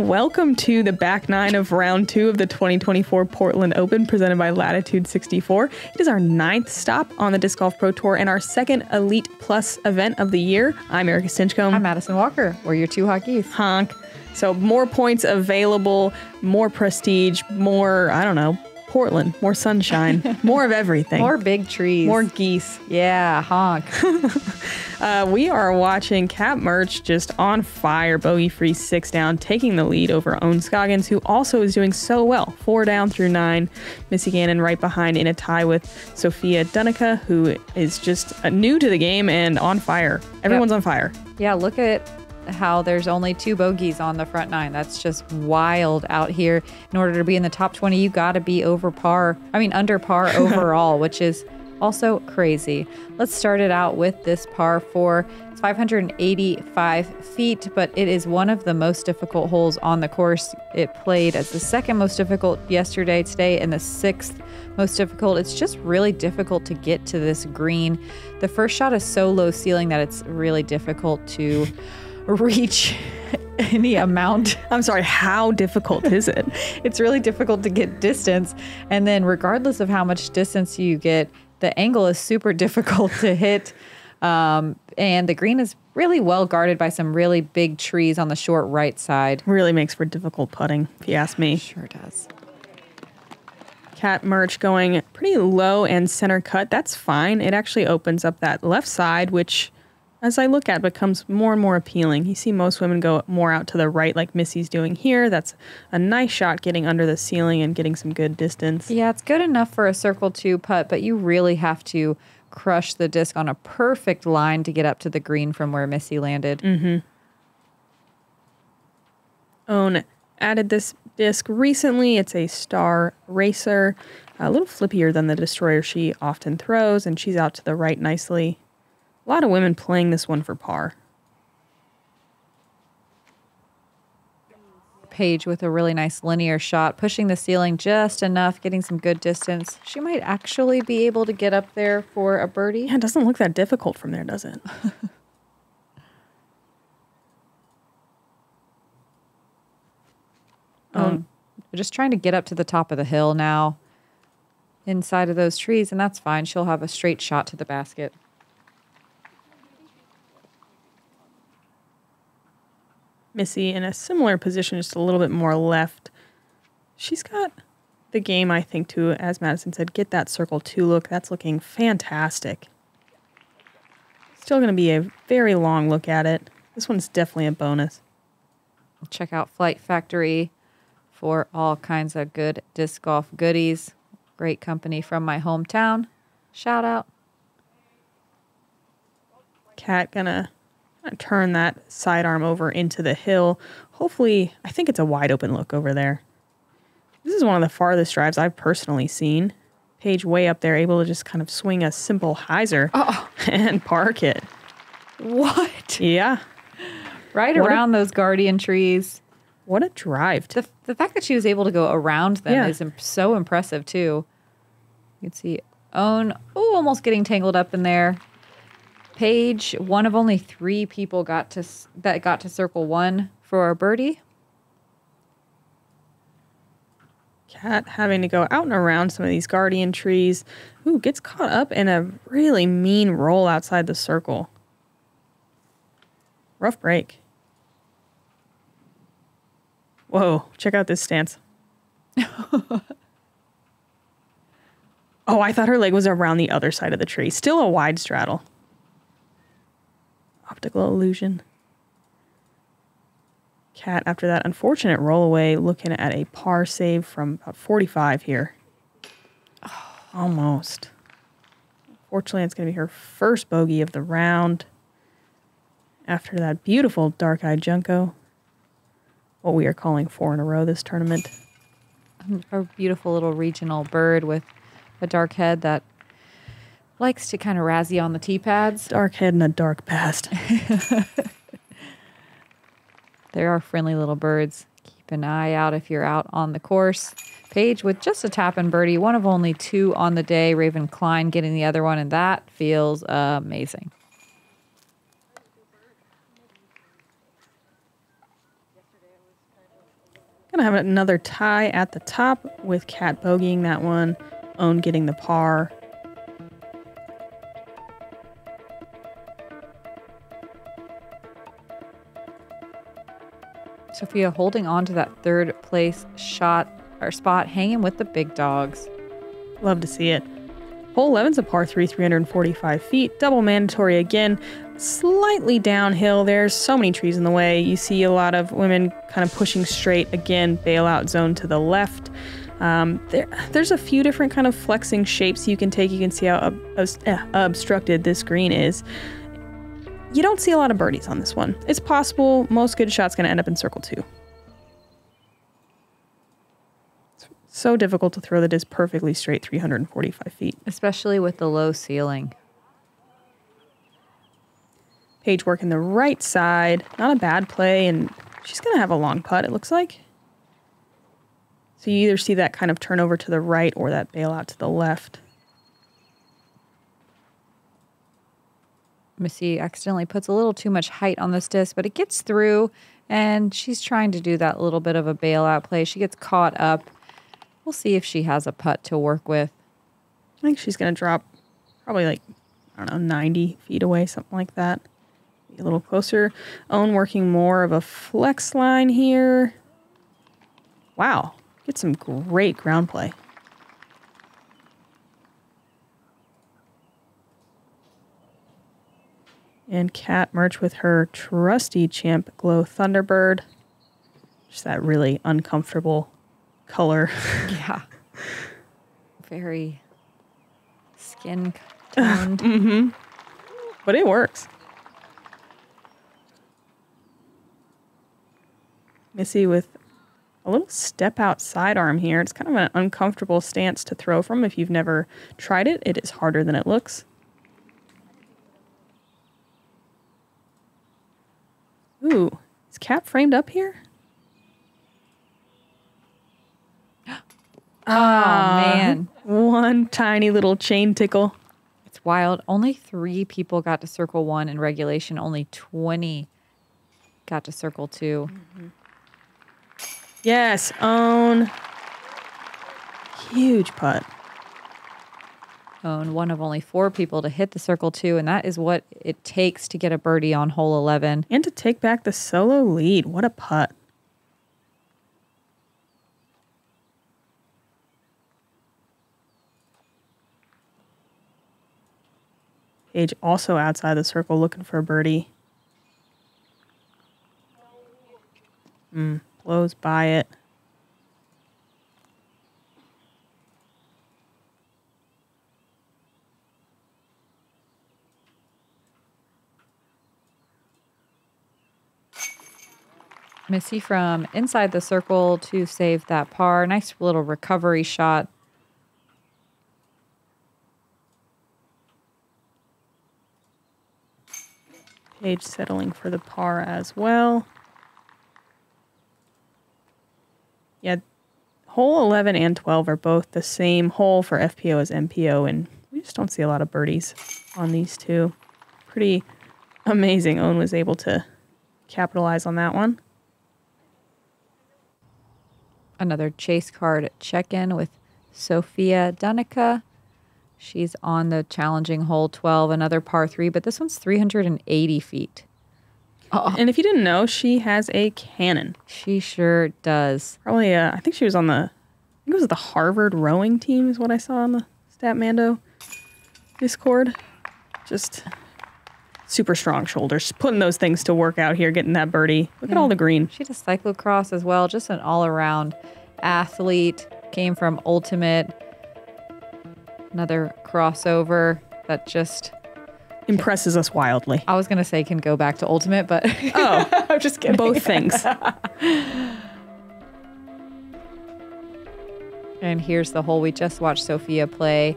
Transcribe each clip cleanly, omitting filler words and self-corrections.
everyone. Welcome to the back nine of round 2 of the 2024 Portland Open presented by Latitude 64. It is our 9th stop on the Disc Golf Pro Tour and our 2nd Elite Plus event of the year. I'm Erika Stinchcomb. I'm Madison Walker. We're your 2 hot geese. Honk. So more points available, more prestige, more, I don't know, Portland, more sunshine, more of everything. More big trees. More geese. Yeah, honk. We are watching Kat Mertsch just on fire, bogey-free 6 down, taking the lead over own Scoggins, who also is doing so well. 4 down through 9. Missy Gannon right behind in a tie with Sophia Dunica, who is just new to the game and on fire. Everyone's on fire. Yeah, look at how there's only 2 bogeys on the front 9. That's just wild out here. In order to be in the top 20, you got to be under par overall, which is also crazy. Let's start it out with this par 4. It's 585 feet, but it is one of the most difficult holes on the course. It played as the 2nd most difficult yesterday, today, and the 6th most difficult. It's just really difficult to get to this green. The first shot is so low ceiling that it's really difficult to reach any amount. I'm sorry, how difficult is it? It's really difficult to get distance. And then regardless of how much distance you get, the angle is super difficult to hit. And the green is really well guarded by some really big trees on the short right side. Really makes for difficult putting, if you ask me. Sure does. Kat Mertsch going pretty low and center cut. That's fine. It actually opens up that left side, which, as I look at, becomes more and more appealing. You see most women go more out to the right like Missy's doing here. That's a nice shot getting under the ceiling and getting some good distance. Yeah, it's good enough for a circle 2 putt, but you really have to crush the disc on a perfect line to get up to the green from where Missy landed. Mm-hmm. Own added this disc recently. It's a Star Racer, a little flippier than the Destroyer she often throws, and she's out to the right nicely. A lot of women playing this one for par. Paige with a really nice linear shot, pushing the ceiling just enough, getting some good distance. She might actually be able to get up there for a birdie. Yeah, it doesn't look that difficult from there, does it? Just trying to get up to the top of the hill now, inside of those trees, and that's fine. She'll have a straight shot to the basket. Missy in a similar position, just a little bit more left. She's got the game, I think, to, as Madison said, get that circle 2 look. That's looking fantastic. Still going to be a very long look at it. This one's definitely a bonus. Check out Flight Factory for all kinds of good disc golf goodies. Great company from my hometown. Shout out. Kat gonna turn that sidearm over into the hill. Hopefully, I think it's a wide open look over there. This is one of the farthest drives I've personally seen. Paige way up there, able to just kind of swing a simple hyzer and park it. What? Yeah. Right around those guardian trees. What a drive. The fact that she was able to go around them is so impressive, too. You can see Own, almost getting tangled up in there. Paige, one of only 3 people got to circle 1 for a birdie. Kat having to go out and around some of these guardian trees. Ooh, gets caught up in a really mean roll outside the circle. Rough break. Whoa, check out this stance. Oh, I thought her leg was around the other side of the tree. Still a wide straddle. Optical illusion. Kat, after that unfortunate roll away, looking at a par save from about 45 here. Oh, almost. Fortunately, it's going to be her first bogey of the round. After that beautiful dark-eyed Junko. What we are calling 4 in a row this tournament. A beautiful little regional bird with a dark head that likes to kind of razzie on the tee pads. Dark head and a dark past. They are friendly little birds. Keep an eye out if you're out on the course. Paige with just a tap and birdie, one of only 2 on the day. Raven Klein getting the other one, and that feels amazing. Gonna have another tie at the top with Cat bogeying that one, Own getting the par. Sophia holding on to that third place shot or spot, hanging with the big dogs. Love to see it. Hole 11's a par 3, 345 feet. Double mandatory again. Slightly downhill. There's so many trees in the way. You see a lot of women kind of pushing straight. Again, bailout zone to the left. There's a few different kind of flexing shapes you can take. You can see how obstructed this green is. You don't see a lot of birdies on this one. It's possible most good shots going to end up in circle 2. It's so difficult to throw that is perfectly straight 345 feet. Especially with the low ceiling. Paige working the right side. Not a bad play, and she's going to have a long putt, it looks like. So you either see that kind of turnover to the right or that bailout to the left. Missy accidentally puts a little too much height on this disc, but it gets through, and she's trying to do that little bit of a bailout play. She gets caught up. We'll see if she has a putt to work with. I think she's going to drop probably like, I don't know, 90 feet away, something like that. Be a little closer. Own working more of a flex line here. Wow. Get some great ground play. And Cat Mertsch with her trusty Champ Glow Thunderbird. Just that really uncomfortable color. Yeah. Very skin toned. Mm-hmm. But it works. Missy with a little step out sidearm here. It's kind of an uncomfortable stance to throw from if you've never tried it. It is harder than it looks. Ooh, is Cat framed up here? Oh, man. One tiny little chain tickle. It's wild. Only 3 people got to circle 1 in regulation. Only 20 got to circle 2. Mm-hmm. Yes, Own. Huge putt. Own one of only 4 people to hit the circle 2, and that is what it takes to get a birdie on hole 11. And to take back the solo lead. What a putt. Paige also outside the circle looking for a birdie. Blows by it. Missy from inside the circle to save that par. Nice little recovery shot. Paige settling for the par as well. Yeah, hole 11 and 12 are both the same hole for FPO as MPO, and we just don't see a lot of birdies on these two. Pretty amazing. Owen was able to capitalize on that one. Another chase card check-in with Sophia Dunica. She's on the challenging hole 12, another par 3, but this one's 380 feet. And if you didn't know, she has a cannon. She sure does. Probably, I think she was on I think it was the Harvard rowing team is what I saw on the Statmando Discord. Just super strong shoulders. Putting those things to work out here, getting that birdie. Look at all the green. She does cyclocross as well. Just an all-around athlete. Came from Ultimate. Another crossover that just impresses us wildly. I was going to say can go back to Ultimate, but oh, I'm just kidding. Both things. And here's the hole we just watched Sophia play.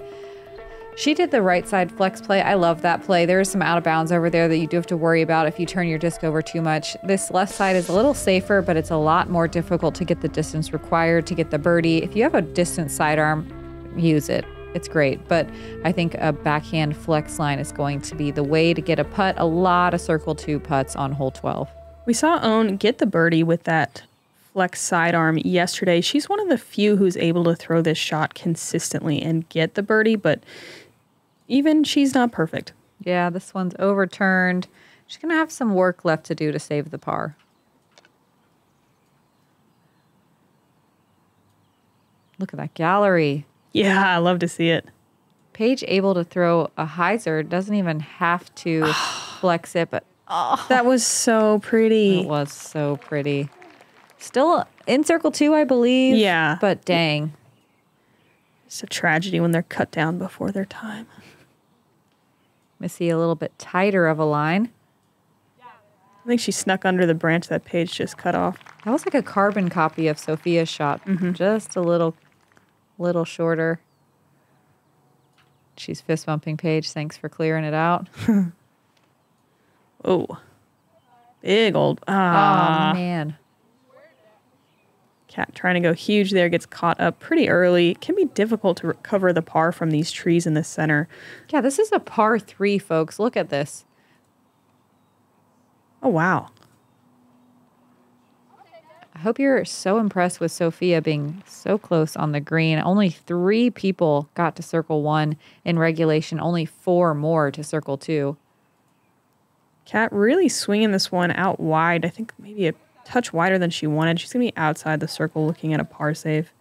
She did the right side flex play. I love that play. There is some out of bounds over there that you do have to worry about if you turn your disc over too much. This left side is a little safer, but it's a lot more difficult to get the distance required to get the birdie. If you have a distant sidearm, use it. It's great, but I think a backhand flex line is going to be the way to get a putt. A lot of circle 2 putts on hole 12. We saw Owen get the birdie with that flex sidearm yesterday. She's one of the few who's able to throw this shot consistently and get the birdie, but even she's not perfect. Yeah, this one's overturned. She's going to have some work left to do to save the par. Look at that gallery. Yeah, I love to see it. Paige able to throw a hyzer, doesn't even have to flex it, but that was so pretty. It was so pretty. Still in circle 2, I believe. Yeah. But dang. It's a tragedy when they're cut down before their time. Missy a little bit tighter of a line. I think she snuck under the branch that Paige just cut off. That was like a carbon copy of Sophia's shot. Just a little shorter. She's fist bumping Paige. Thanks for clearing it out. Oh, big old. Oh, man. Cat trying to go huge there, gets caught up pretty early. It can be difficult to recover the par from these trees in the center. Yeah, this is a par 3, folks. Look at this. Oh, wow. I hope you're so impressed with Sophia being so close on the green. Only 3 people got to circle 1 in regulation. Only 4 more to circle 2. Cat really swinging this one out wide. I think maybe a touch wider than she wanted. She's going to be outside the circle looking at a par save.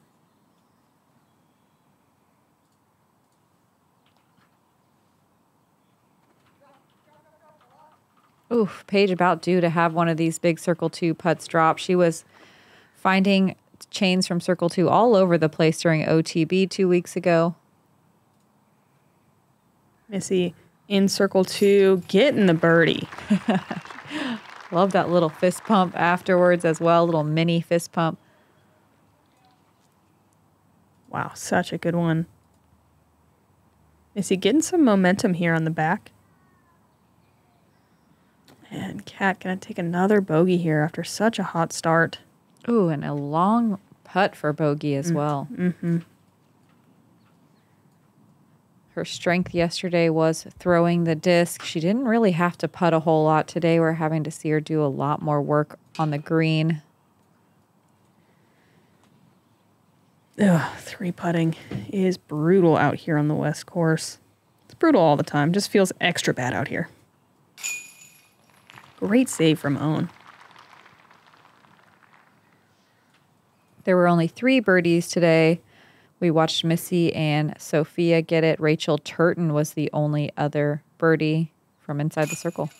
Oof, Paige about due to have one of these big circle 2 putts drop. She was finding chains from circle 2 all over the place during OTB 2 weeks ago. Missy in circle 2, getting the birdie. Love that little fist pump afterwards as well, little mini fist pump. Wow, such a good one. Missy getting some momentum here on the back. And Cat gonna take another bogey here after such a hot start. Ooh, and a long putt for bogey as well. Her strength yesterday was throwing the disc. She didn't really have to putt a whole lot today. We're having to see her do a lot more work on the green. Ugh, 3 putting is brutal out here on the West Course. It's brutal all the time. Just feels extra bad out here. Great save from Owen. There were only 3 birdies today. We watched Missy and Sophia get it. Rachel Turton was the only other birdie from inside the circle.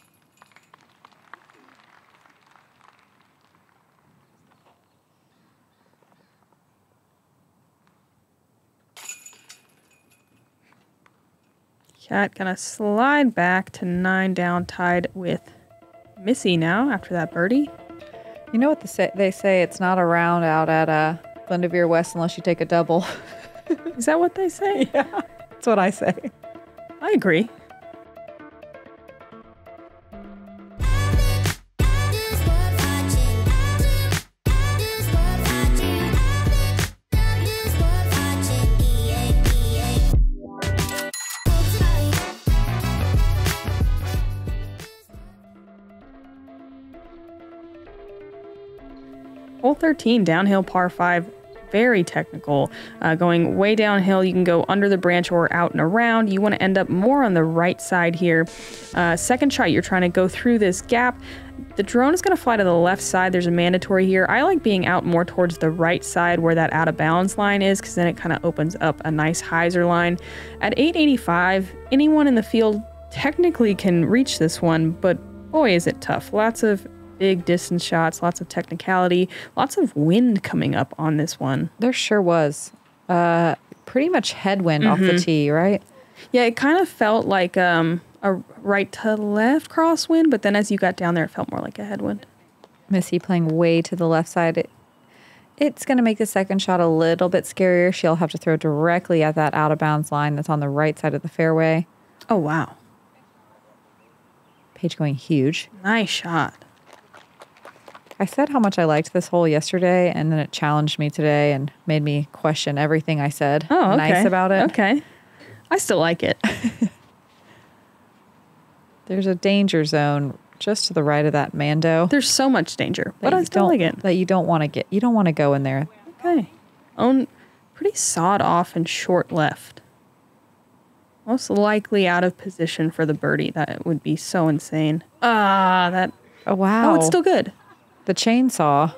Cat gonna slide back to 9 down, tied with Missy now after that birdie. You know what they say? It's not a round out at Glendoveer West unless you take a double. Is that what they say? Yeah, that's what I say. I agree. Hole 13, downhill par 5, very technical. Going way downhill, you can go under the branch or out and around. You want to end up more on the right side here. Second shot, you're trying to go through this gap. The drone is going to fly to the left side. There's a mandatory here. I like being out more towards the right side where that out of bounds line is, because then it kind of opens up a nice hyzer line. At 885, anyone in the field technically can reach this one, but boy, is it tough. Lots of big distance shots, lots of technicality, lots of wind coming up on this one. There sure was. Pretty much headwind off the tee, right? Yeah, it kind of felt like a right to left crosswind, but then as you got down there, it felt more like a headwind. Missy playing way to the left side. It's going to make the second shot a little bit scarier. She'll have to throw directly at that out of bounds line that's on the right side of the fairway. Oh, wow. Paige going huge. Nice shot. I said how much I liked this hole yesterday, and then it challenged me today and made me question everything I said. Oh, okay. Nice about it. Okay. I still like it. There's a danger zone just to the right of that Mando. There's so much danger, but I still like it. That you don't want to get. You don't want to go in there. Okay. Own pretty sawed off and short left. Most likely out of position for the birdie. That would be so insane. That. Oh, wow. Oh, it's still good. The chainsaw.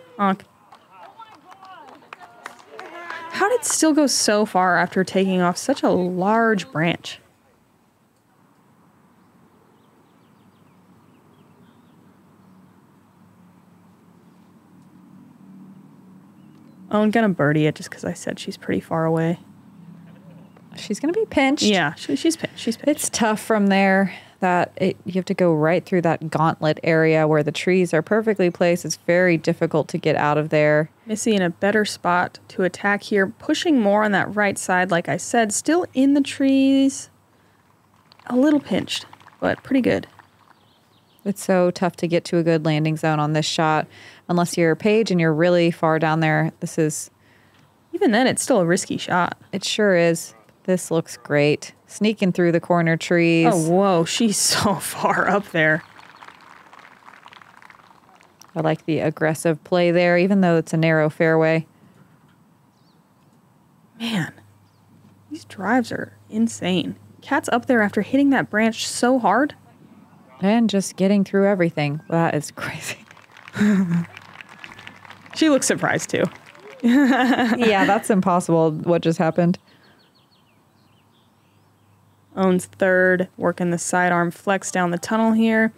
How did it still go so far after taking off such a large branch? Oh, I'm gonna birdie it just because I said she's pretty far away. She's gonna be pinched. Yeah, she's pinched. She's pinched. It's tough from there. You have to go right through that gauntlet area where the trees are perfectly placed. It's very difficult to get out of there. Missy in a better spot to attack here, pushing more on that right side, like I said, still in the trees. A little pinched, but pretty good. It's so tough to get to a good landing zone on this shot. Unless you're Paige and you're really far down there. Even then, it's still a risky shot. It sure is. This looks great. Sneaking through the corner trees. Oh, whoa. She's so far up there. I like the aggressive play there, even though it's a narrow fairway. Man, these drives are insane. Cat's up there after hitting that branch so hard. And just getting through everything. That is crazy. She looks surprised, too. Yeah, that's impossible. What just happened? Owns third, working the sidearm flex down the tunnel here.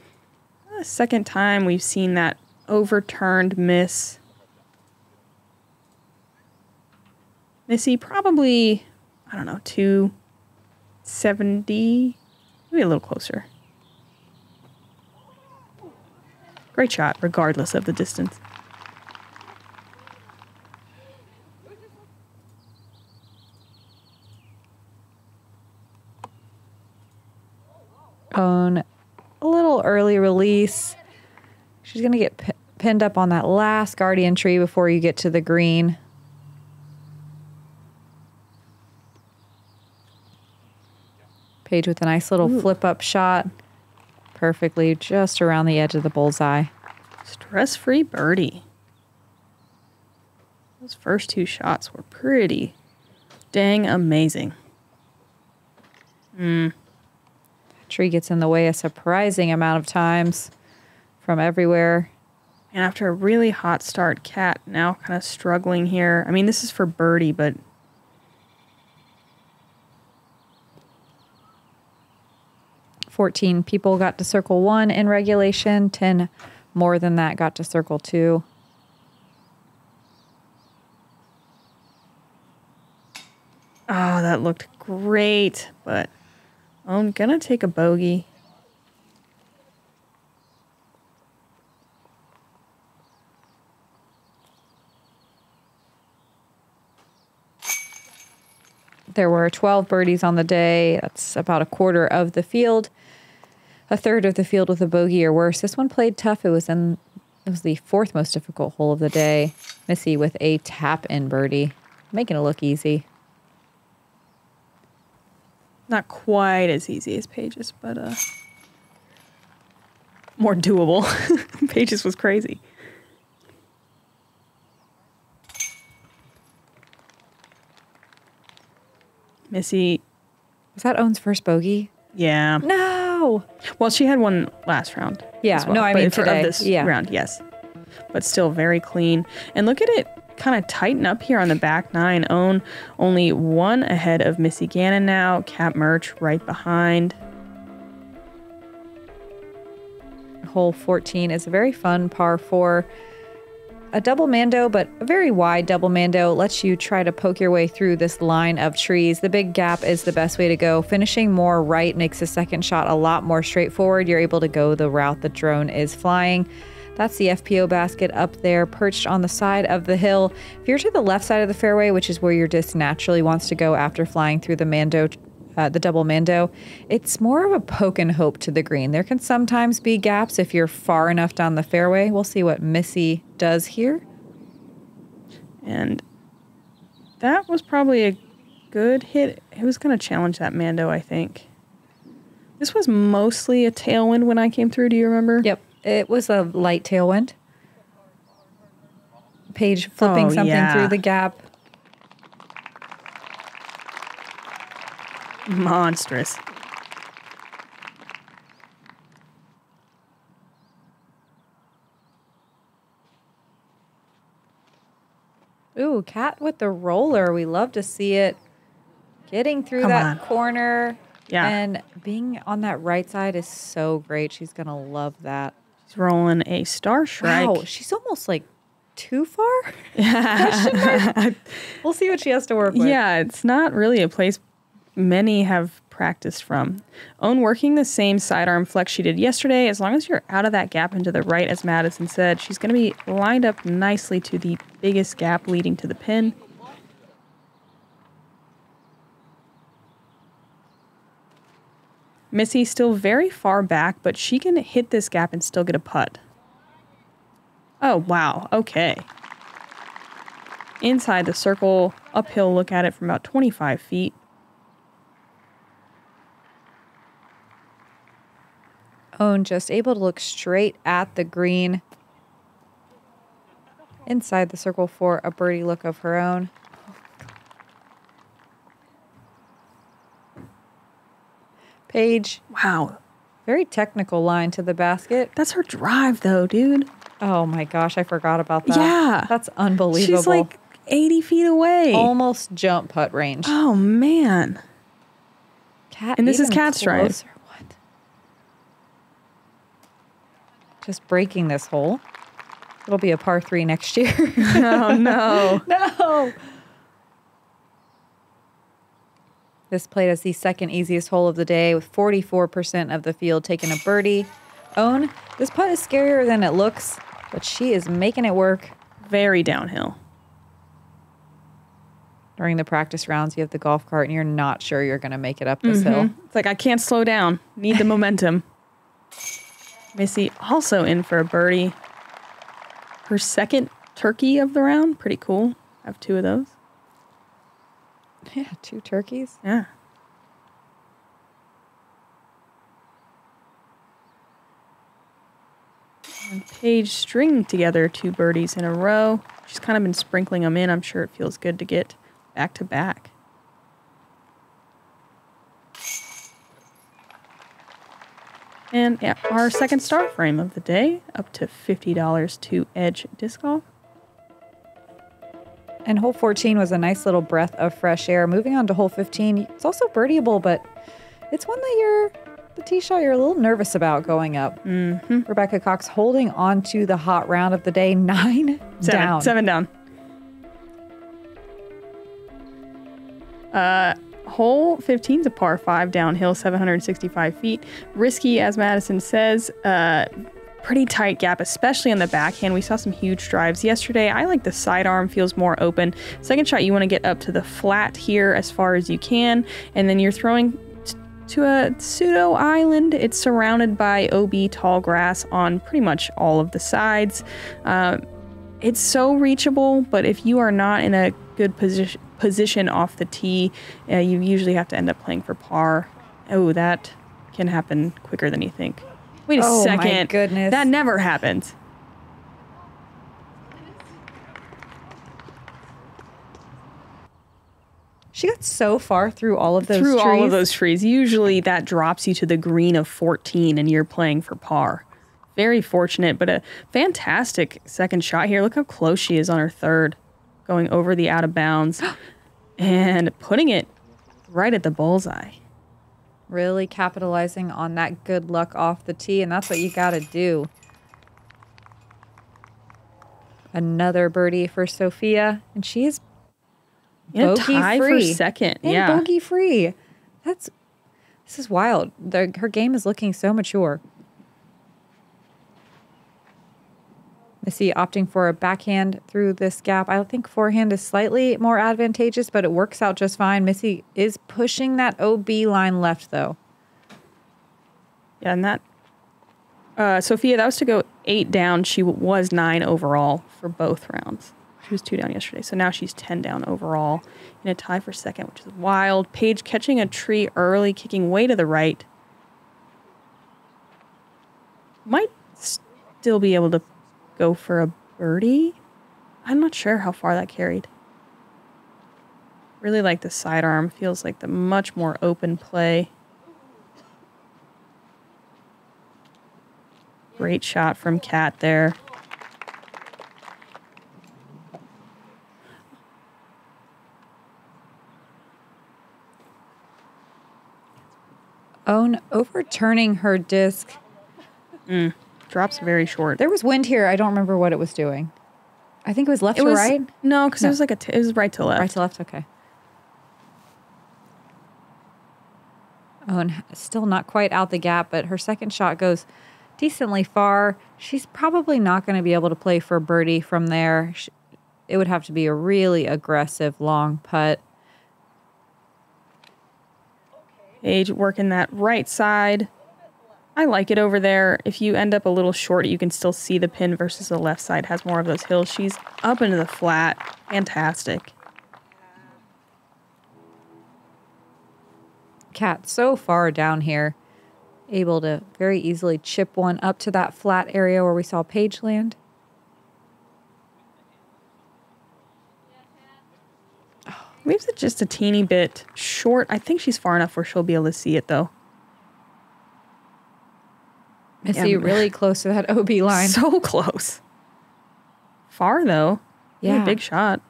Second time we've seen that overturned miss. Missy probably, I don't know, 270, maybe a little closer. Great shot, regardless of the distance. Own a little early release. She's going to get pinned up on that last guardian tree before you get to the green. Paige with a nice little flip-up shot. Perfectly just around the edge of the bullseye. Stress-free birdie. Those first two shots were pretty dang amazing. Tree gets in the way a surprising amount of times from everywhere. And after a really hot start, Cat now kind of struggling here. I mean, this is for birdie, but 14 people got to circle 1 in regulation. 10 more than that got to circle 2. oh, that looked great, but I'm gonna take a bogey. There were 12 birdies on the day. That's about a quarter of the field. A third of the field with a bogey or worse. This one played tough. It was the fourth most difficult hole of the day. Missy with a tap-in birdie, making it look easy. Not quite as easy as Paige's, but more doable. Paige's was crazy. Missy. Was that Owen's first bogey? Yeah. No! Well, she had one last round. Yeah, well, no, I mean today. Of this yeah. round, yes. But still very clean. And look at it kind of tighten up here on the back nine. Owen only one ahead of Missy Gannon now. Cat Mertsch right behind. Hole 14 is a very fun par 4. A double mando, but a very wide double mando, lets you try to poke your way through this line of trees. The big gap is the best way to go. Finishing more right makes the second shot a lot more straightforward. You're able to go the route the drone is flying. That's the FPO basket up there, perched on the side of the hill. If you're to the left side of the fairway, which is where your disc naturally wants to go after flying through the mando, the double mando, it's more of a poke and hope to the green. There can sometimes be gaps if you're far enough down the fairway. We'll see what Missy does here. And that was probably a good hit. It was going to challenge that mando, I think. This was mostly a tailwind when I came through. Do you remember? Yep. It was a light tailwind. Paige flipping something through the gap. Monstrous. Ooh, Cat with the roller. We love to see it getting through that corner. Yeah. And being on that right side is so great. She's going to love that. She's rolling a star shrike. Wow, she's almost like too far? Question mark? We'll see what she has to work with. Yeah, it's not really a place many have practiced from. Own working the same sidearm flex she did yesterday. As long as you're out of that gap and to the right, as Madison said, she's going to be lined up nicely to the biggest gap leading to the pin. Missy still very far back, but she can hit this gap and still get a putt. Oh, wow. Okay. Inside the circle, uphill look at it from about 25 feet. Own just able to look straight at the green. Inside the circle for a birdie look of her own. Paige. Wow. Very technical line to the basket. That's her drive, though, dude. Oh, my gosh. I forgot about that. Yeah. That's unbelievable. She's like 80 feet away. Almost jump putt range. Oh, man. Cat, and this is Cat's drive. What? Just breaking this hole. It'll be a par 3 next year. Oh, no. No. This played as the second easiest hole of the day with 44% of the field taking a birdie. Own, this putt is scarier than it looks, but she is making it work. Very downhill. During the practice rounds, you have the golf cart and you're not sure you're going to make it up this hill. It's like, I can't slow down. Need the momentum. Missy also in for a birdie. Her second turkey of the round. Pretty cool. I have 2 of those. Yeah, 2 turkeys. Yeah. And Paige stringing together 2 birdies in a row. She's kind of been sprinkling them in. I'm sure it feels good to get back to back. And yeah, our second star frame of the day, up to $50 to Edge Disc Golf. And hole 14 was a nice little breath of fresh air. Moving on to hole 15, it's also birdieable, but it's one that the tee shot you're a little nervous about going up. Mm-hmm. Rebecca Cox holding on to the hot round of the day, 9 down. 7 down. Hole 15 is a par 5 downhill, 765 feet. Risky, as Madison says. Pretty tight gap, especially on the backhand. We saw some huge drives yesterday. I like the sidearm, feels more open. Second shot, you want to get up to the flat here as far as you can, and then you're throwing to a pseudo island. It's surrounded by OB tall grass on pretty much all of the sides. It's so reachable, but if you are not in a good position off the tee, you usually have to end up playing for par. Oh, that can happen quicker than you think. Wait a second. Oh my goodness. That never happens. She got so far through all of those trees. Through all of those trees. Usually that drops you to the green of 14 and you're playing for par. Very fortunate, but a fantastic second shot here. Look how close she is on her third. Going over the out of bounds and putting it right at the bullseye. Really capitalizing on that good luck off the tee, and that's what you got to do. Another birdie for Sophia, and she is tie for bogey-free. second. And yeah. bogey-free. This is wild. Her game is looking so mature. Missy opting for a backhand through this gap. I think forehand is slightly more advantageous, but it works out just fine. Missy is pushing that OB line left, though. Yeah, and that... Sophia, that was to go 8 down. She was 9 overall for both rounds. She was 2 down yesterday, so now she's 10 down overall in a tie for second, which is wild. Paige catching a tree early, kicking way to the right. Might still be able to go for a birdie. I'm not sure how far that carried. Really like the sidearm. Feels like the much more open play. Great shot from Kat there. Own overturning her disc. Drops very short. There was wind here. I don't remember what it was doing. I think it was left to right. No, because it was like it was right to left. Right to left, okay. Own still not quite out the gap, but her second shot goes decently far. She's probably not going to be able to play for birdie from there. It would have to be a really aggressive long putt. Paige working that right side. I like it over there. If you end up a little short, you can still see the pin versus the left side has more of those hills. She's up into the flat. Fantastic. Kat so far down here. Able to very easily chip one up to that flat area where we saw Paige land. Leaves it just a teeny bit short. I think she's far enough where she'll be able to see it, though. Missy really close to that OB line. So close. Far, though. Yeah. Big shot.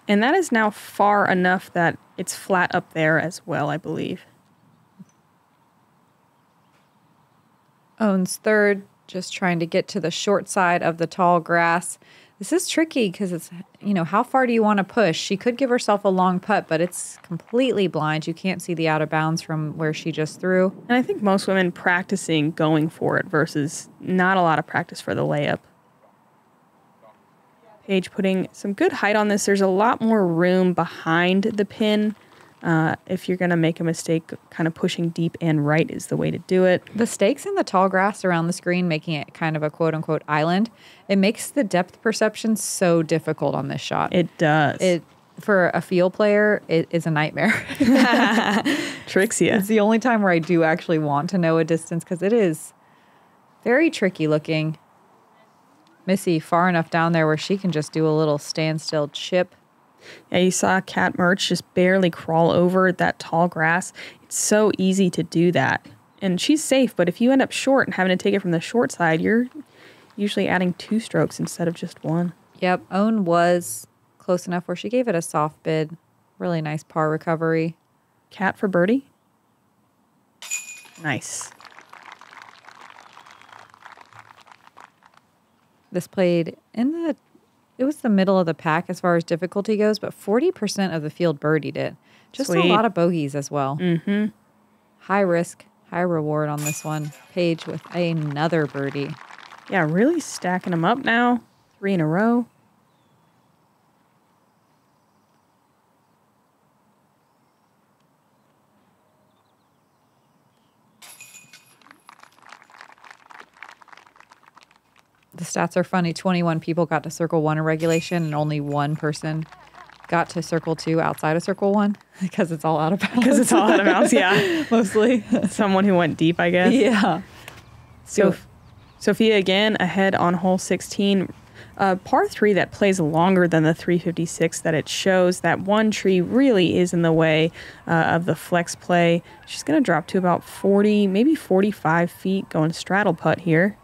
And that is now far enough that it's flat up there as well, I believe. Owns third, just trying to get to the short side of the tall grass. This is tricky because it's, how far do you want to push? She could give herself a long putt, but it's completely blind. You can't see the out of bounds from where she just threw. And I think most women practicing going for it versus not a lot of practice for the layup. Paige putting some good height on this. There's a lot more room behind the pin. If you're going to make a mistake, kind of pushing deep and right is the way to do it. The stakes in the tall grass around the screen, making it kind of a quote-unquote island, it makes the depth perception so difficult on this shot. It does. For a field player, it is a nightmare. Tricks you. It's the only time where I do actually want to know a distance because it is very tricky looking. Missy far enough down there where she can just do a little standstill chip. Yeah, you saw Kat Mertsch just barely crawl over that tall grass. It's so easy to do that. And she's safe, but if you end up short and having to take it from the short side, you're usually adding 2 strokes instead of just 1. Yep, Own was close enough where she gave it a soft bid. Really nice par recovery. Kat for birdie. Nice. This played it was the middle of the pack as far as difficulty goes, but 40% of the field birdied it. Just Sweet. A lot of bogeys as well. Mm-hmm. High risk, high reward on this one. Paige with another birdie. Yeah, really stacking them up now. 3 in a row. The stats are funny. 21 people got to circle 1 in regulation, and only 1 person got to circle 2 outside of circle 1 because it's all out of bounds. Because it's all out of bounds, yeah. Mostly. Someone who went deep, I guess. Yeah. So, Sophia again ahead on hole 16. Par 3 that plays longer than the 356 that it shows. That one tree really is in the way of the flex play. She's going to drop to about 40, maybe 45 feet going straddle putt here.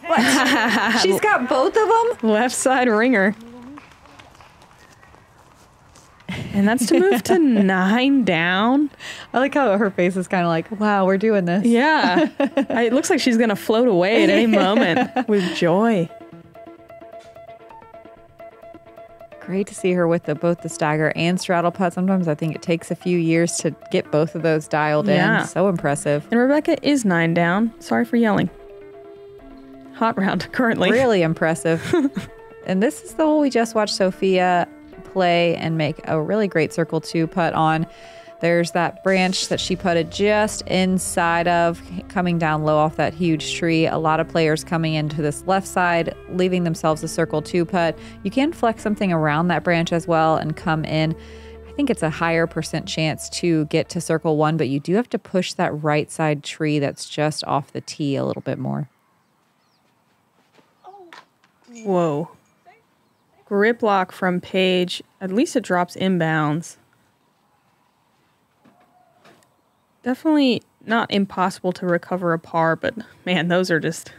What? She's got both of them? Left side ringer. And that's to move to 9 down. I like how her face is kind of like, wow, we're doing this. Yeah. It looks like she's going to float away at any moment with joy. Great to see her with both the stagger and straddle putt. Sometimes I think it takes a few years to get both of those dialed in. So impressive. And Rebecca is 9 down. Sorry for yelling. Hot round currently. Really impressive. And this is the hole we just watched Sophia play and make a really great circle 2 putt on. There's that branch that she putted just inside of, coming down low off that huge tree. A lot of players coming into this left side, leaving themselves a circle 2 putt. You can flex something around that branch as well and come in. I think it's a higher percent chance to get to circle 1, but you do have to push that right side tree that's just off the tee a little bit more. Whoa. Grip lock from Paige. At least it drops inbounds. Definitely not impossible to recover a par, but man, those are just...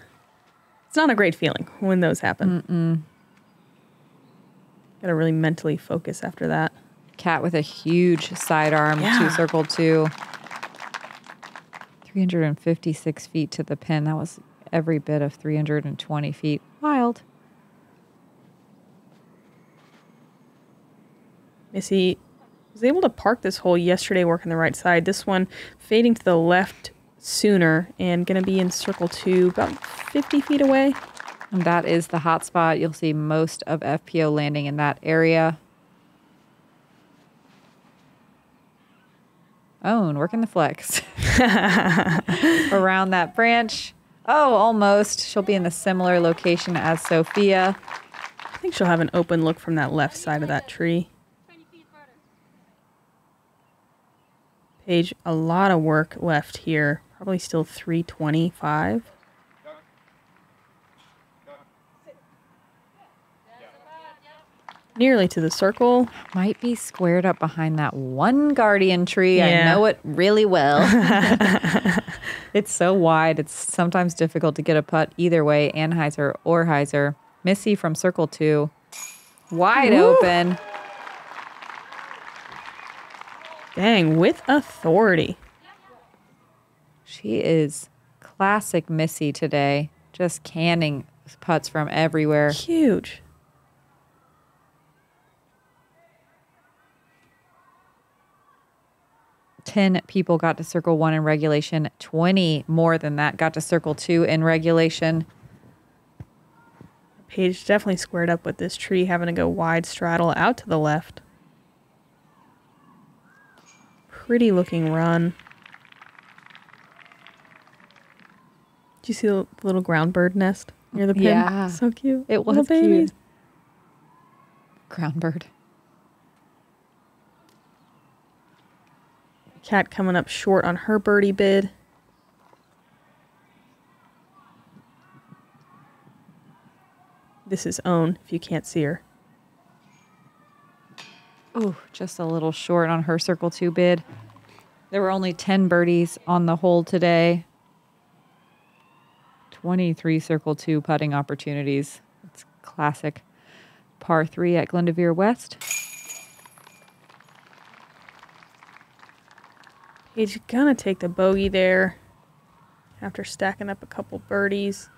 It's not a great feeling when those happen. Gotta really mentally focus after that. Cat with a huge sidearm to circle 2. 356 feet to the pin. That was every bit of 320 feet. Wild. Missy was able to park this hole yesterday working the right side. This one fading to the left sooner and going to be in circle 2 about 50 feet away. And that is the hot spot. You'll see most of FPO landing in that area. Oh, and working the flex. Around that branch. Oh, almost. She'll be in the similar location as Sophia. I think she'll have an open look from that left side of that tree. Paige, a lot of work left here. Probably still 325. Nearly to the circle. Might be squared up behind that one guardian tree. I know it really well. It's so wide. It's sometimes difficult to get a putt either way, Anheuser or Heiser. Missy from circle 2. Wide open. Dang, with authority. She is classic Missy today. Just canning putts from everywhere. Huge. Ten people got to circle 1 in regulation. 20 more than that got to circle 2 in regulation. Paige definitely squared up with this tree, having to go wide straddle out to the left. Pretty looking run. Did you see the little ground bird nest near the pin? Yeah. So cute. It was Little babies. cute. Ground bird. Cat coming up short on her birdie bid. This is Own, if you can't see her. Oh, just a little short on her circle 2 bid. There were only 10 birdies on the hole today. 23 circle 2 putting opportunities. It's classic. Par 3 at Glendoveer West. Paige gonna take the bogey there after stacking up a couple birdies.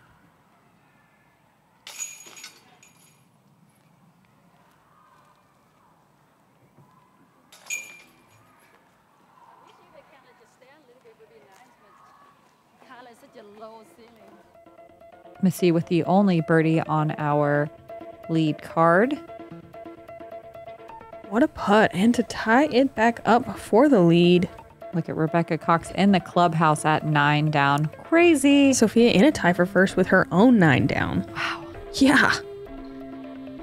Missy with the only birdie on our lead card. What a putt, and to tie it back up for the lead. Look at Rebecca Cox in the clubhouse at 9 down. Crazy. Sophia in a tie for first with her own 9 down. Wow. Yeah.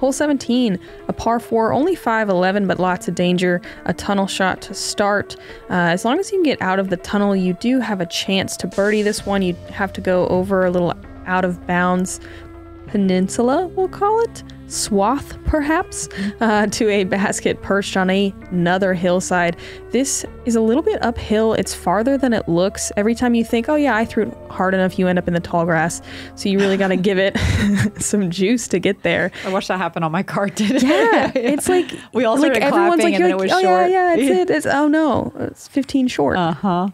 Hole 17, a par 4, only 5'11", but lots of danger. A tunnel shot to start. As long as you can get out of the tunnel, you do have a chance to birdie this one. You have to go over a little out of bounds peninsula, we'll call it. Swath, perhaps, to a basket perched on another hillside. This is a little bit uphill. It's farther than it looks. Every time you think, oh yeah, I threw it hard enough, you end up in the tall grass. So you really got to give it some juice to get there. I watched that happen on my card today. Yeah, it's like we all started everyone's clapping like, and then it was oh, short. Yeah, it's it. It's, oh no, it's 15 short. Uh-huh.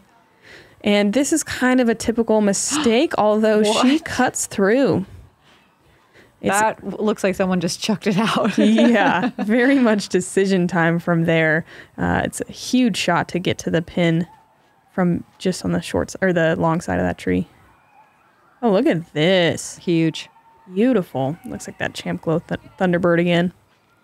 And this is kind of a typical mistake, although she cuts through. That looks like someone just chucked it out. Yeah, very much decision time from there. It's a huge shot to get to the pin from just on the short or the long side of that tree. Oh, look at this. Huge. Beautiful. Looks like that Champ Glow Thunderbird again.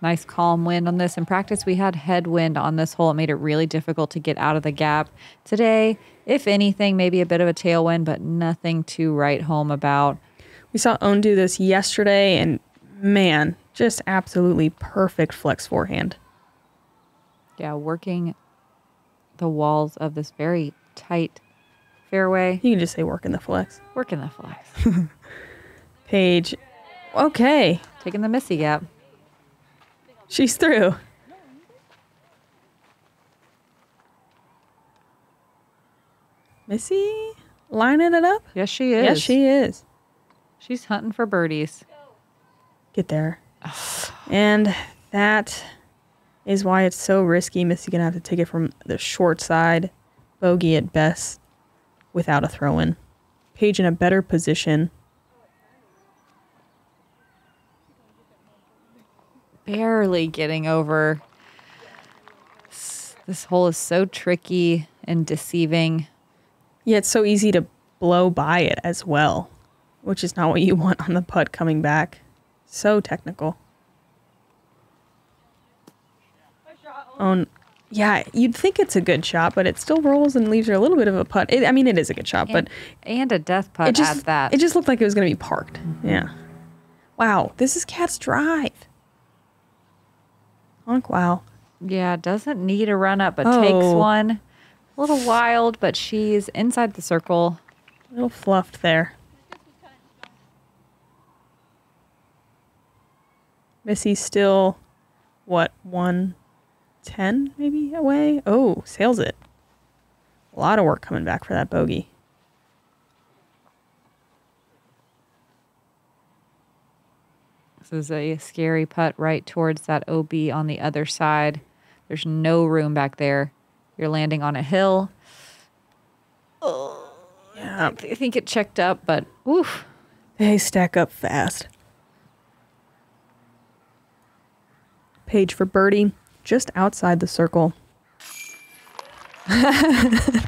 Nice calm wind on this. In practice, we had headwind on this hole. It made it really difficult to get out of the gap. Today, if anything, maybe a bit of a tailwind, but nothing to write home about. We saw Own do this yesterday, and man, just absolutely perfect flex forehand. Yeah, working the walls of this very tight fairway. You can just say working the flex. Working the flex. Paige. Okay. Taking the Missy gap. She's through. Missy lining it up? Yes, she is. Yes, she is. She's hunting for birdies. Get there. And that is why it's so risky. Missy gonna have to take it from the short side. Bogey at best without a throw-in. Paige in a better position. Barely getting over. This hole is so tricky and deceiving. Yeah, it's so easy to blow by it as well, which is not what you want on the putt coming back. So technical. Oh, yeah, you'd think it's a good shot, but it still rolls and leaves her a little bit of a putt. I mean, it is a good shot, but... And a death putt at that. It just looked like it was going to be parked. Mm-hmm. Yeah. Wow, this is Kat's drive. Wow. Yeah, doesn't need a run up, but takes one. A little wild, but she's inside the circle. A little fluffed there. Missy's still, what, 110 maybe away? Oh, sails it. A lot of work coming back for that bogey. This is a scary putt right towards that OB on the other side. There's no room back there. You're landing on a hill. Oh, yeah. I think it checked up, but oof. They stack up fast. Paige for birdie, just outside the circle. Not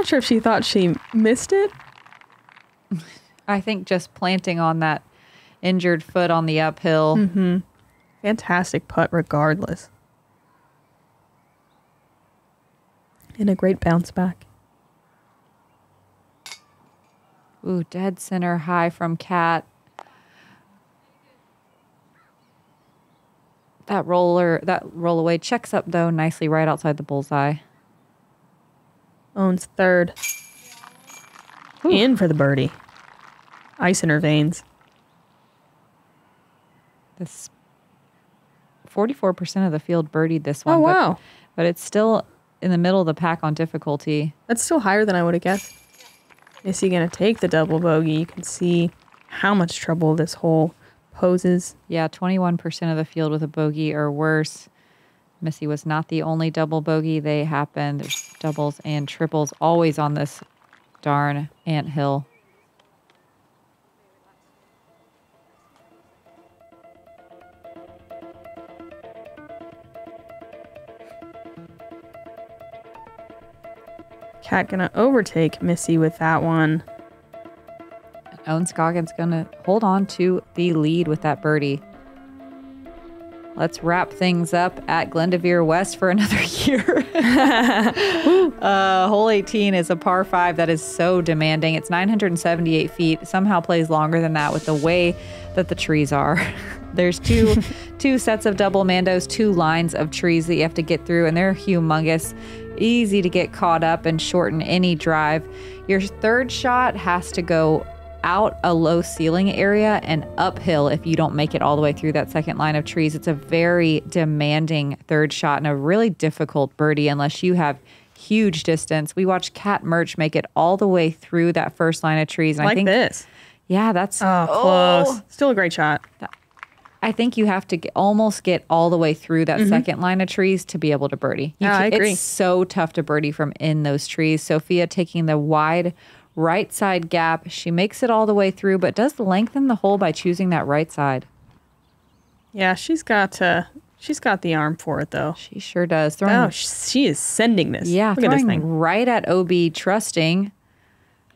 sure if she thought she missed it. I think just planting on that injured foot on the uphill. Mm-hmm. Fantastic putt regardless. And a great bounce back. Ooh, dead center high from Kat. That roll away checks up though nicely right outside the bullseye. Owns third. Ooh. In for the birdie. Ice in her veins. This 44% of the field birdied this one. Oh, wow. But it's still in the middle of the pack on difficulty. That's still higher than I would have guessed. Missy going to take the double bogey. You can see how much trouble this hole poses. Yeah, 21% of the field with a bogey or worse. Missy was not the only double bogey. They happened. There's doubles and triples always on this darn anthill. Kat gonna overtake Missy with that one. Owen Scoggins gonna hold on to the lead with that birdie. Let's wrap things up at Glendoveer West for another year. Hole 18 is a par 5 that is so demanding. It's 978 feet. Somehow plays longer than that with the way that the trees are. There's two sets of double mandos, 2 lines of trees that you have to get through, and they're humongous. Easy to get caught up and shorten any drive. Your third shot has to go out a low ceiling area and uphill if you don't make it all the way through that second line of trees. It's a very demanding third shot and a really difficult birdie unless you have huge distance. We watched Mertsch make it all the way through that first line of trees. And like I think this. Yeah, that's close. Still a great shot. I think you have to almost get all the way through that second line of trees to be able to birdie. I agree. It's so tough to birdie from in those trees. Sophia taking the wide right side gap. She makes it all the way through, but does lengthen the hole by choosing that right side. Yeah, she's got the arm for it though. She sure does. She is sending this. Yeah, look at this thing. Right at OB, trusting.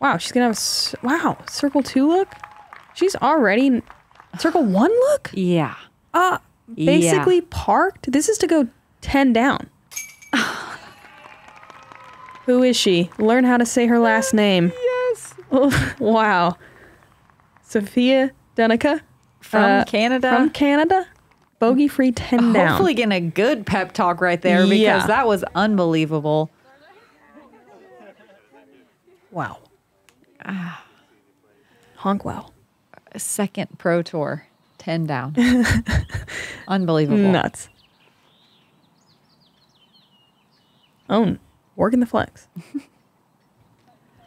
Wow, she's gonna have circle 2 look. She's already circle 1 look. Yeah. Basically parked. This is to go 10 down. Who is she? Learn how to say her last name. Yes. Wow. Sophia Dunica. From Canada. From Canada. Bogey-free 10 down. Hopefully getting a good pep talk right there because that was unbelievable. Wow. Honk wow. Second Pro Tour, 10 down. Unbelievable. Nuts. Own. Working the flex.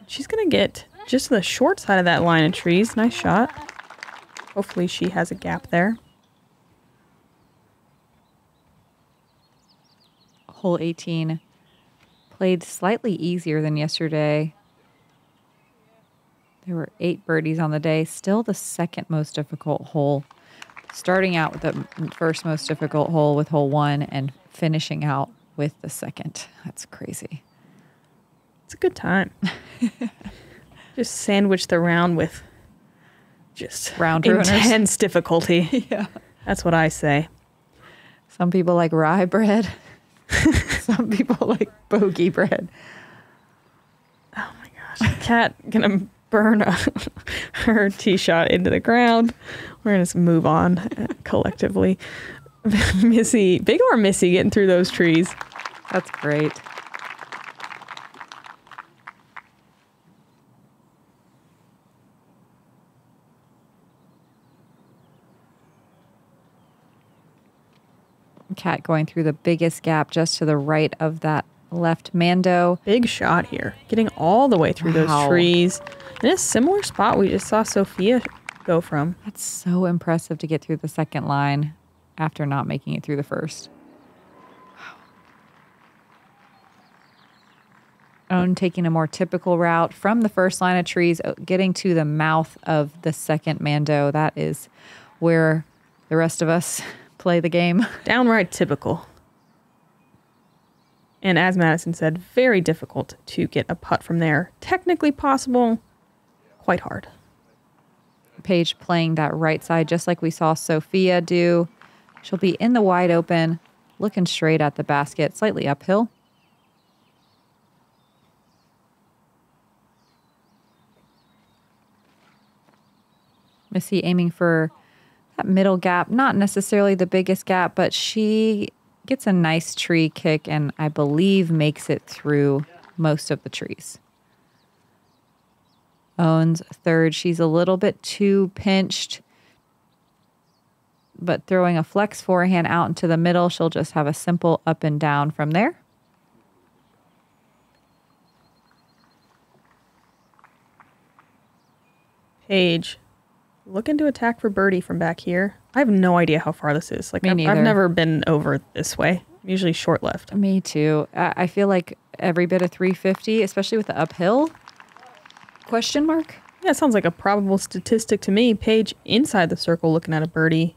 She's going to get just the short side of that line of trees. Nice shot. Hopefully she has a gap there. Hole 18 played slightly easier than yesterday. There were 8 birdies on the day. Still the second most difficult hole. Starting out with the first most difficult hole with hole 1 and finishing out with the second. That's crazy. It's a good time. Just sandwich the round with just round intense difficulty. Yeah. That's what I say. Some people like rye bread. Some people like bogey bread. Oh my gosh. Cat gonna burn her tee shot into the ground. We're gonna just move on collectively. Missy, big arm Missy getting through those trees. That's great. Cat going through the biggest gap just to the right of that left Mando. Big shot here. Getting all the way through those trees. In a similar spot we just saw Sophia go from. That's so impressive to get through the second line after not making it through the first. Wow. Own taking a more typical route from the first line of trees, getting to the mouth of the second Mando. That is where the rest of us play the game. Downright typical. And as Madison said, very difficult to get a putt from there. Technically possible, quite hard. Paige playing that right side just like we saw Sophia do. She'll be in the wide open, looking straight at the basket, slightly uphill. Missy aiming for that middle gap, not necessarily the biggest gap, but she gets a nice tree kick and I believe makes it through most of the trees. Owns third. She's a little bit too pinched, but throwing a flex forehand out into the middle, she'll just have a simple up and down from there. Paige, looking to attack for birdie from back here. I have no idea how far this is. Like Me I've neither. never been over this way. I'm usually short left. Me too. I feel like every bit of 350, especially with the uphill. Question mark? Yeah, it sounds like a probable statistic to me. Paige inside the circle looking at a birdie.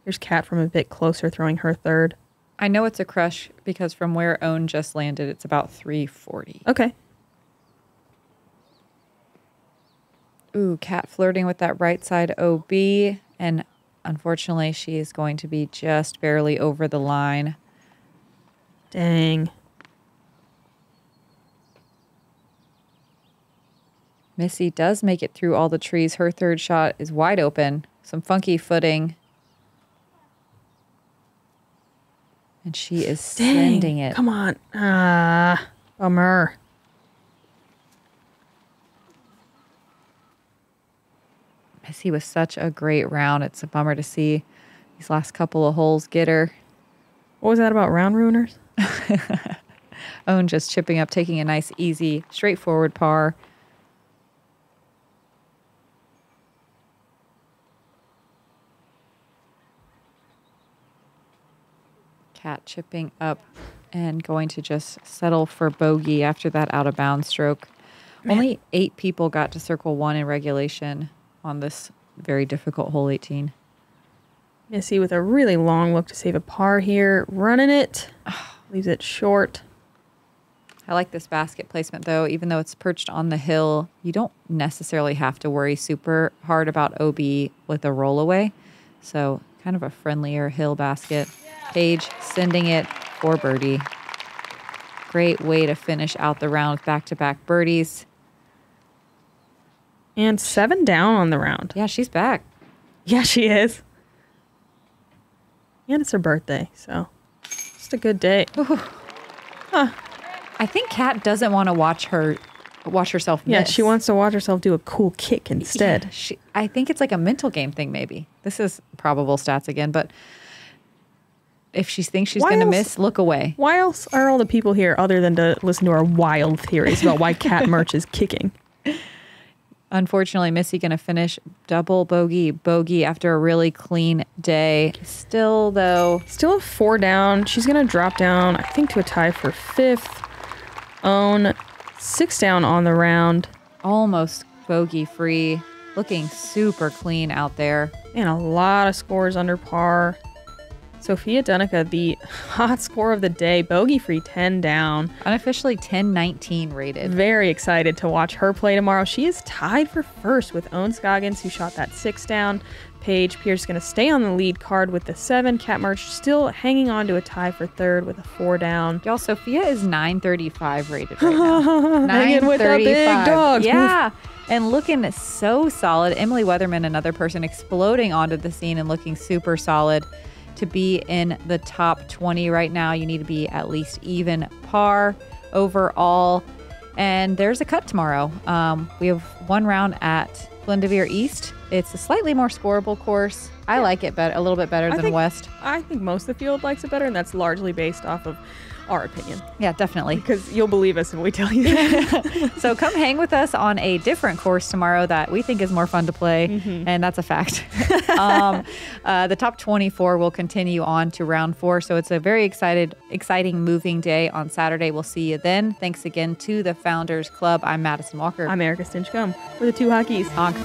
Here's Kat from a bit closer throwing her third. I know it's a crush because from where Own just landed, it's about 340. Okay. Ooh, Kat flirting with that right side OB. And unfortunately, she is going to be just barely over the line. Dang. Missy does make it through all the trees. Her third shot is wide open. Some funky footing. And she is sending it. Come on. Bummer. Missy was such a great round. It's a bummer to see these last couple of holes get her. What was that about round ruiners? Own just chipping up, taking a nice, easy, straightforward par. Cat chipping up and going to just settle for bogey after that out of bounds stroke. Man. Only 8 people got to circle 1 in regulation on this very difficult hole 18. Missy with a really long look to save a par here. Running it. Leaves it short. I like this basket placement, though. Even though it's perched on the hill, you don't necessarily have to worry super hard about OB with a rollaway. So kind of a friendlier hill basket. Paige sending it for birdie. Great way to finish out the round with back-to-back birdies. And 7 down on the round. Yeah, she's back. Yeah, she is. And it's her birthday, so just a good day. I think Kat doesn't want to watch herself miss. Yeah, she wants to watch herself do a cool kick instead. Yeah, I think it's like a mental game thing, maybe. This is probable stats again, but if she thinks she's going to miss, look away. Why else are all the people here other than to listen to our wild theories about why Kat Mertsch is kicking? Unfortunately, Missy going to finish double bogey after a really clean day. Still, though. Still a 4 down. She's going to drop down, I think, to a tie for 5th. Own 6 down on the round. Almost bogey free. Looking super clean out there. And a lot of scores under par. Sophia Dunica, the hot score of the day, bogey-free 10 down. Unofficially 10-19 rated. Very excited to watch her play tomorrow. She is tied for first with Scoggins, who shot that 6 down. Paige Pierce going to stay on the lead card with the 7. Kat Mertsch still hanging on to a tie for 3rd with a 4 down. Y'all, Sophia is 935 rated right now. Hanging with the big dogs. Yeah. And looking so solid. Emily Weatherman, another person exploding onto the scene and looking super solid. To be in the top 20 right now, you need to be at least even par overall. And there's a cut tomorrow. We have one round at Glendoveer East. It's a slightly more scoreable course. I like it a little bit better than West. I think most of the field likes it better, and that's largely based off of our opinion. Yeah, definitely. Because you'll believe us when we tell you that. So come hang with us on a different course tomorrow that we think is more fun to play, and that's a fact. The top 24 will continue on to round 4, so it's a very exciting moving day on Saturday. We'll see you then. Thanks again to the Founders Club. I'm Madison Walker. I'm Erika Stinchcomb. We're the two hockeys. Honk.